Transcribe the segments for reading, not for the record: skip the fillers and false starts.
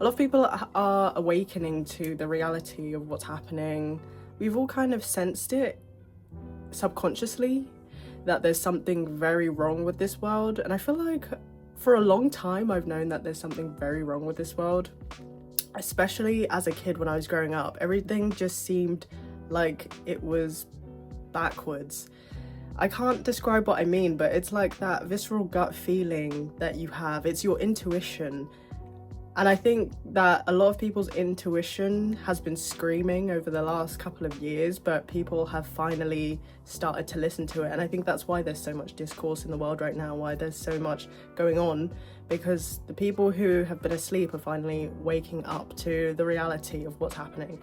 a lot of people are awakening to the reality of what's happening. We've all kind of sensed it subconsciously, that there's something very wrong with this world. And I feel like for a long time I've known that there's something very wrong with this world, especially as a kid when I was growing up. Everything just seemed like it was backwards. I can't describe what I mean, but it's like that visceral gut feeling that you have. It's your intuition. And I think that a lot of people's intuition has been screaming over the last couple of years, but people have finally started to listen to it. And I think that's why there's so much discourse in the world right now, why there's so much going on, because the people who have been asleep are finally waking up to the reality of what's happening.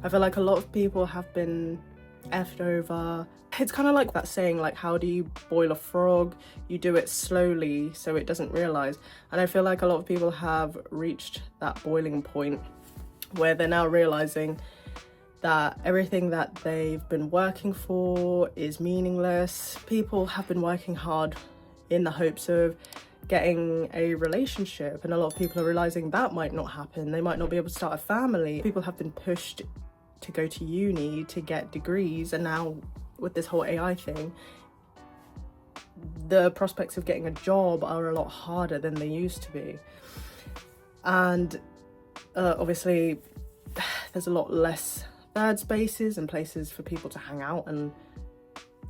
I feel like a lot of people have been effed over. It's kind of like that saying, like, how do you boil a frog? You do it slowly so it doesn't realize. And I feel like a lot of people have reached that boiling point where they're now realizing that everything that they've been working for is meaningless. People have been working hard in the hopes of getting a relationship, and a lot of people are realizing that might not happen. They might not be able to start a family. People have been pushed to go to uni to get degrees, and now with this whole AI thing, the prospects of getting a job are a lot harder than they used to be. And obviously there's a lot less third spaces and places for people to hang out and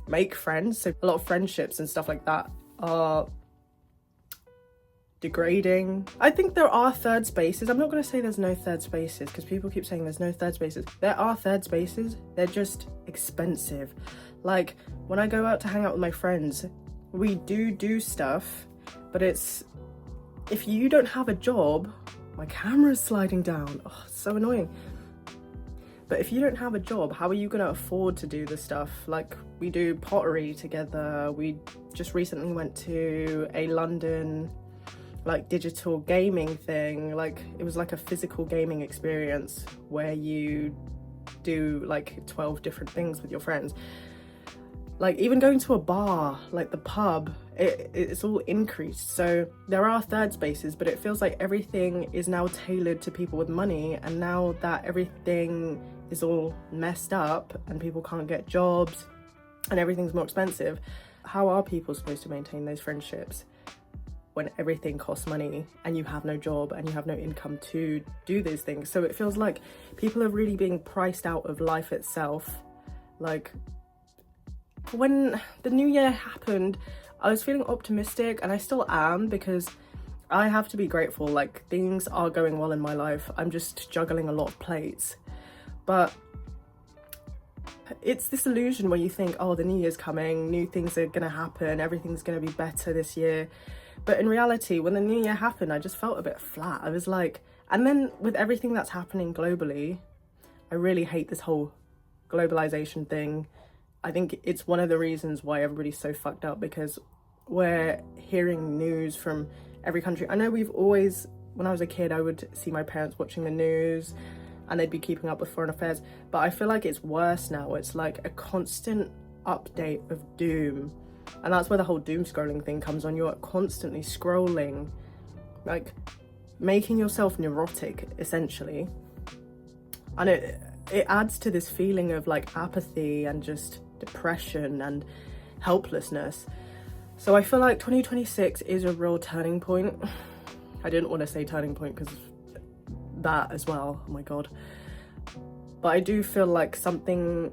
make friends, so a lot of friendships and stuff like that are degrading. I think there are third spaces. I'm not going to say there's no third spaces, because people keep saying there's no third spaces. There are third spaces, they're just expensive. Like when I go out to hang out with my friends, we do stuff, but it's, if you don't have a job, my camera's sliding down, oh, it's so annoying. But if you don't have a job, how are you going to afford to do this stuff? Like, we do pottery together. We just recently went to a London like digital gaming thing. Like, it was like a physical gaming experience where you do like 12 different things with your friends. Like, even going to a bar, like the pub, it's all increased. So there are third spaces, but it feels like everything is now tailored to people with money. And now that everything is all messed up and people can't get jobs and everything's more expensive, how are people supposed to maintain those friendships when everything costs money and you have no job and you have no income to do these things? So it feels like people are really being priced out of life itself. Like, when the new year happened, I was feeling optimistic, and I still am, because I have to be grateful. Like, things are going well in my life. I'm just juggling a lot of plates. But it's this illusion where you think, oh, the new year's coming, new things are gonna happen, everything's gonna be better this year. But in reality, when the new year happened, I just felt a bit flat. I was like, and then with everything that's happening globally, I really hate this whole globalization thing. I think it's one of the reasons why everybody's so fucked up, because we're hearing news from every country. I know we've always, when I was a kid, I would see my parents watching the news and they'd be keeping up with foreign affairs, but I feel like it's worse now. It's like a constant update of doom, and that's where the whole doom scrolling thing comes on. You're constantly scrolling, like making yourself neurotic essentially, and it adds to this feeling of like apathy and just depression and helplessness. So I feel like 2026 is a real turning point. I didn't want to say turning point because that as well, oh my god, but I do feel like something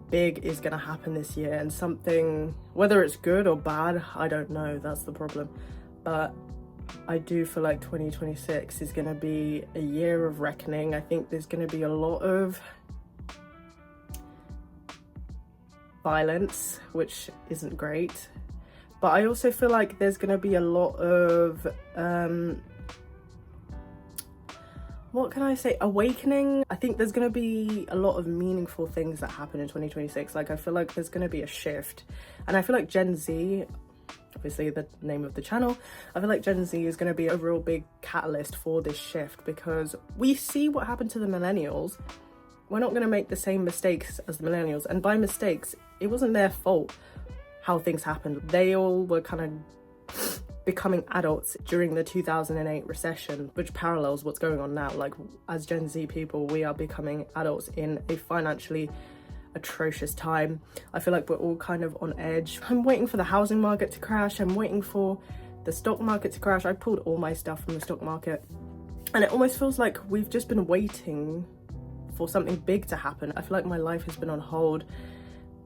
big is gonna happen this year, and something, whether it's good or bad, I don't know, that's the problem, but I do feel like 2026 is gonna be a year of reckoning. I think there's gonna be a lot of violence, which isn't great, but I also feel like there's gonna be a lot of what can I say, awakening. I think there's gonna be a lot of meaningful things that happen in 2026. Like, I feel like there's gonna be a shift, and I feel like Gen Z, obviously the name of the channel, I feel like Gen Z is going to be a real big catalyst for this shift, because we see what happened to the millennials. We're not going to make the same mistakes as the millennials, and by mistakes, it wasn't their fault how things happened. They all were kind of becoming adults during the 2008 recession, which parallels what's going on now. Like, as Gen Z people, we are becoming adults in a financially atrocious time. I feel like we're all kind of on edge. I'm waiting for the housing market to crash. I'm waiting for the stock market to crash. I pulled all my stuff from the stock market, and it almost feels like we've just been waiting for something big to happen. I feel like my life has been on hold,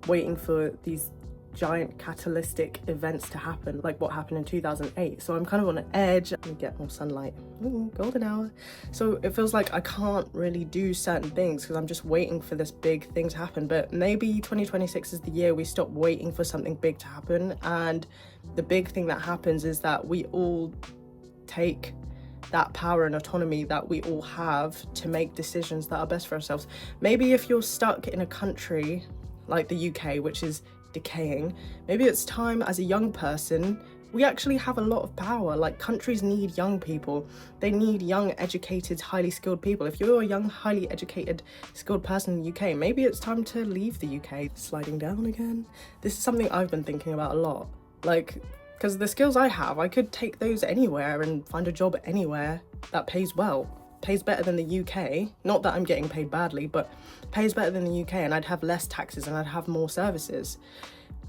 waiting for these giant catalytic events to happen, like what happened in 2008. So I'm kind of on an edge. Let me get more sunlight. Ooh, golden hour. So it feels like I can't really do certain things because I'm just waiting for this big thing to happen. But maybe 2026 is the year we stop waiting for something big to happen, and the big thing that happens is that we all take that power and autonomy that we all have to make decisions that are best for ourselves. Maybe if you're stuck in a country like the UK, which is decaying, maybe it's time as a young person, we actually have a lot of power. Like, countries need young people. They need young, educated, highly skilled people. If you're a young, highly educated, skilled person in the UK, maybe it's time to leave the UK. Sliding down again. This is something I've been thinking about a lot. Like, because the skills I have, I could take those anywhere and find a job anywhere that pays well. Pays better than the UK. Not that I'm getting paid badly, but pays better than the UK, and I'd have less taxes and I'd have more services.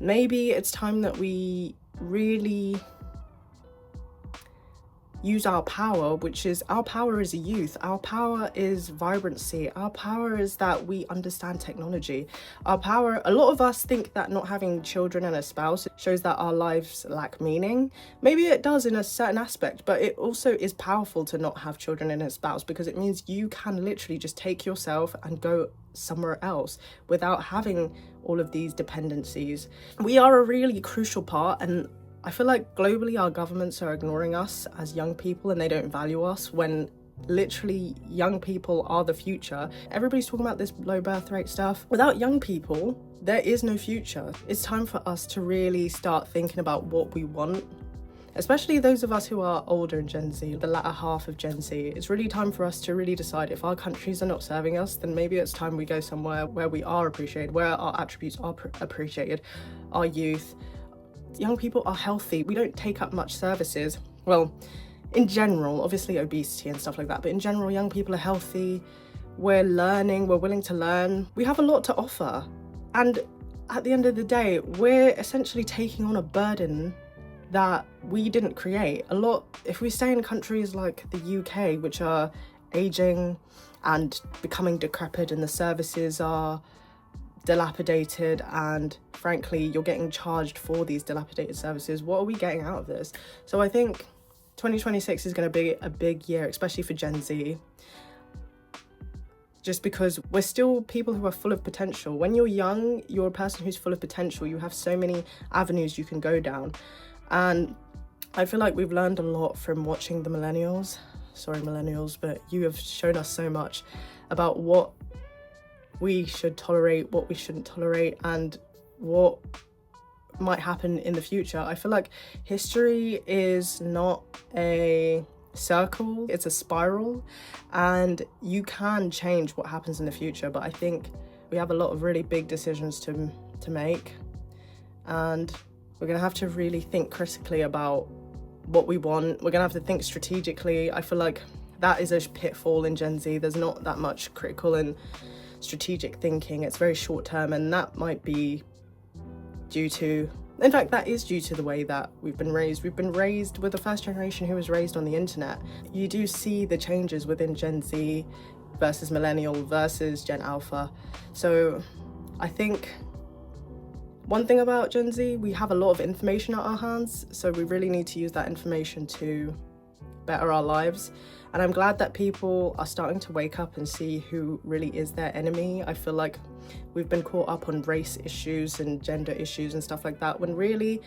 Maybe it's time that we really use our power, which is, our power is a youth. Our power is vibrancy. Our power is that we understand technology. Our power, a lot of us think that not having children and a spouse shows that our lives lack meaning. Maybe it does in a certain aspect, but it also is powerful to not have children and a spouse, because it means you can literally just take yourself and go somewhere else without having all of these dependencies. We are a really crucial part, and I feel like globally our governments are ignoring us as young people, and they don't value us when literally young people are the future. Everybody's talking about this low birth rate stuff. Without young people, there is no future. It's time for us to really start thinking about what we want, especially those of us who are older in Gen Z, the latter half of Gen Z. It's really time for us to really decide, if our countries are not serving us, then maybe it's time we go somewhere where we are appreciated, where our attributes are appreciated, our youth. Young people are healthy. We don't take up much services. Well, in general, obviously obesity and stuff like that, but in general, young people are healthy. We're learning, we're willing to learn. We have a lot to offer. And at the end of the day, we're essentially taking on a burden that we didn't create. A lot, if we stay in countries like the UK, which are aging and becoming decrepit, and the services are dilapidated, and frankly you're getting charged for these dilapidated services, what are we getting out of this? So I think 2026 is going to be a big year, especially for Gen Z, just because we're still people who are full of potential. When you're young, you're a person who's full of potential. You have so many avenues you can go down, and I feel like we've learned a lot from watching the millennials. Sorry millennials, but you have shown us so much about what we should tolerate, what we shouldn't tolerate, and what might happen in the future. I feel like history is not a circle, it's a spiral, and you can change what happens in the future, but I think we have a lot of really big decisions to make, and we're gonna have to really think critically about what we want. We're gonna have to think strategically. I feel like that is a pitfall in Gen Z. There's not that much critical and strategic thinking. It's very short term, and that might be due to, in fact that is due to the way that we've been raised. We're the first generation who was raised on the internet. You do see the changes within Gen Z versus millennial versus Gen Alpha. So I think one thing about Gen Z, we have a lot of information at our hands, so we really need to use that information to better our lives. And I'm glad that people are starting to wake up and see who really is their enemy. I feel like we've been caught up on race issues and gender issues and stuff like that, when really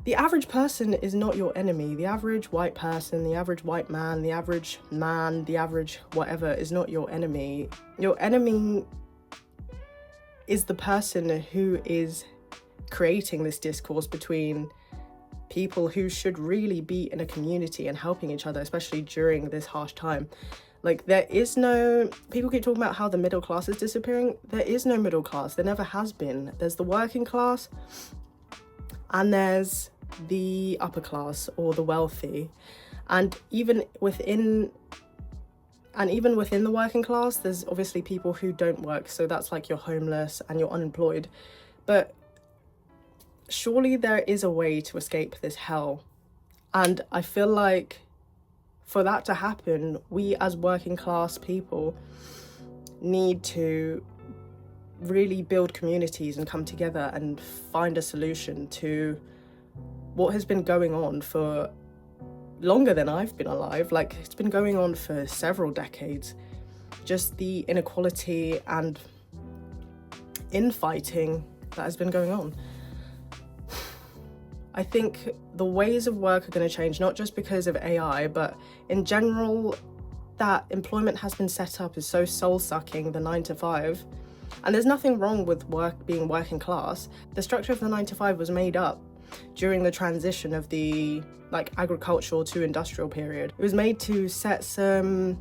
the average person is not your enemy. The average white person, the average white man, the average man, the average whatever is not your enemy. Your enemy is the person who is creating this discourse between people who should really be in a community and helping each other, especially during this harsh time. Like, there is no, people keep talking about how the middle class is disappearing. There is no middle class. There never has been. There's the working class, and there's the upper class or the wealthy. And even within the working class, there's obviously people who don't work. So that's like you're homeless and you're unemployed. But surely there is a way to escape this hell. And I feel like for that to happen, we as working class people need to really build communities and come together and find a solution to what has been going on for longer than I've been alive. Like, it's been going on for several decades. Just the inequality and infighting that has been going on. I think the ways of work are going to change, not just because of AI, but in general, that employment has been set up is so soul-sucking, the 9 to 5. And there's nothing wrong with being working class. The structure of the 9 to 5 was made up during the transition of the agricultural to industrial period. It was made to set some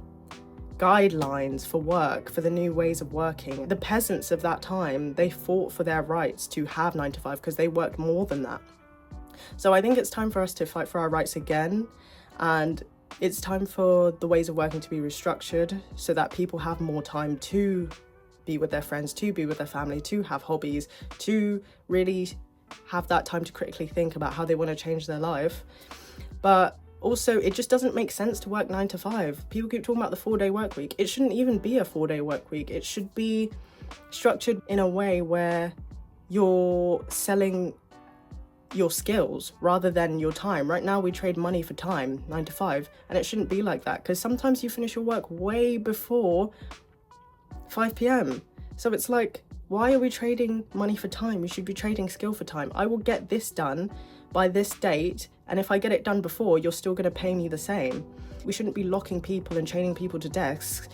guidelines for work, for the new ways of working. The peasants of that time, they fought for their rights to have 9 to 5 because they worked more than that. So I think it's time for us to fight for our rights again, and it's time for the ways of working to be restructured so that people have more time to be with their friends, to be with their family, to have hobbies, to really have that time to critically think about how they want to change their life. But also, it just doesn't make sense to work 9 to 5. People keep talking about the 4-day work week. It shouldn't even be a 4-day work week. It should be structured in a way where you're selling your skills rather than your time. Right now, we trade money for time, 9 to 5, and it shouldn't be like that, because sometimes you finish your work way before 5 p.m. So it's like, why are we trading money for time? We should be trading skill for time. I will get this done by this date, and if I get it done before, you're still going to pay me the same. We shouldn't be locking people and chaining people to desks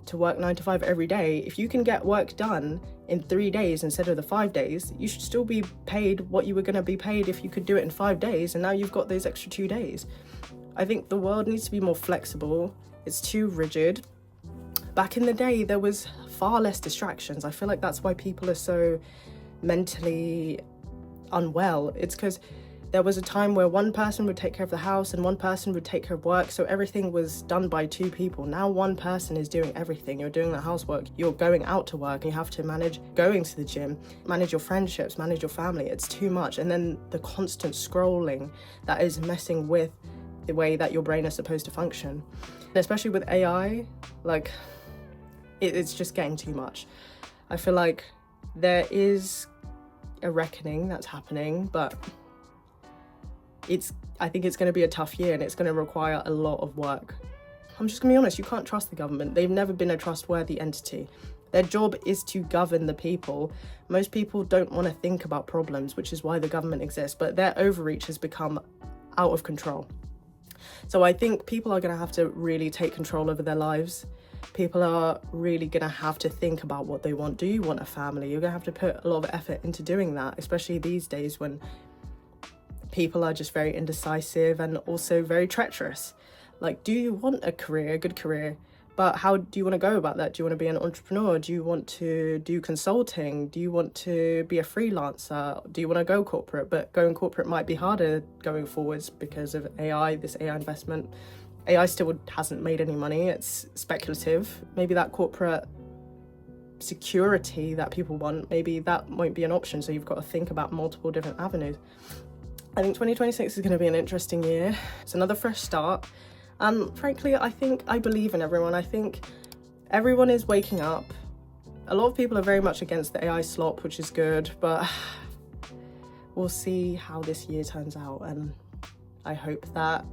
to work 9 to 5 every day. If you can get work done in 3 days instead of the 5 days, you should still be paid what you were going to be paid if you could do it in 5 days, and now you've got those extra 2 days. I think the world needs to be more flexible. It's too rigid. Back in the day, there was far less distractions. I feel like that's why people are so mentally unwell. It's because there was a time where one person would take care of the house and one person would take care of work, so everything was done by 2 people. Now one person is doing everything. You're doing the housework, you're going out to work, and you have to manage going to the gym, manage your friendships, manage your family. It's too much. And then the constant scrolling that is messing with the way that your brain is supposed to function. And especially with AI, it's just getting too much. I feel like there is a reckoning that's happening, but I think it's going to be a tough year, and it's going to require a lot of work. I'm just going to be honest, you can't trust the government. They've never been a trustworthy entity. Their job is to govern the people. Most people don't want to think about problems, which is why the government exists, but their overreach has become out of control. So I think people are going to have to really take control over their lives. People are really going to have to think about what they want. Do you want a family? You're going to have to put a lot of effort into doing that, especially these days when people are just very indecisive and also very treacherous. Like, do you want a career, a good career? But how do you want to go about that? Do you want to be an entrepreneur? Do you want to do consulting? Do you want to be a freelancer? Do you want to go corporate? But going corporate might be harder going forwards because of AI, this AI investment. AI still hasn't made any money. It's speculative. Maybe that corporate security that people want, maybe that won't be an option. So you've got to think about multiple different avenues. I think 2026 is going to be an interesting year. It's another fresh start. And frankly, I believe in everyone. I think everyone is waking up. A lot of people are very much against the AI slop, which is good, but we'll see how this year turns out. And I hope that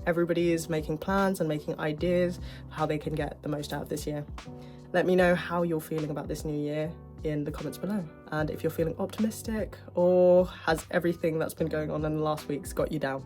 everybody is making plans and making ideas for how they can get the most out of this year. Let me know how you're feeling about this new year in the comments below, and if you're feeling optimistic, or has everything that's been going on in the last weeks got you down.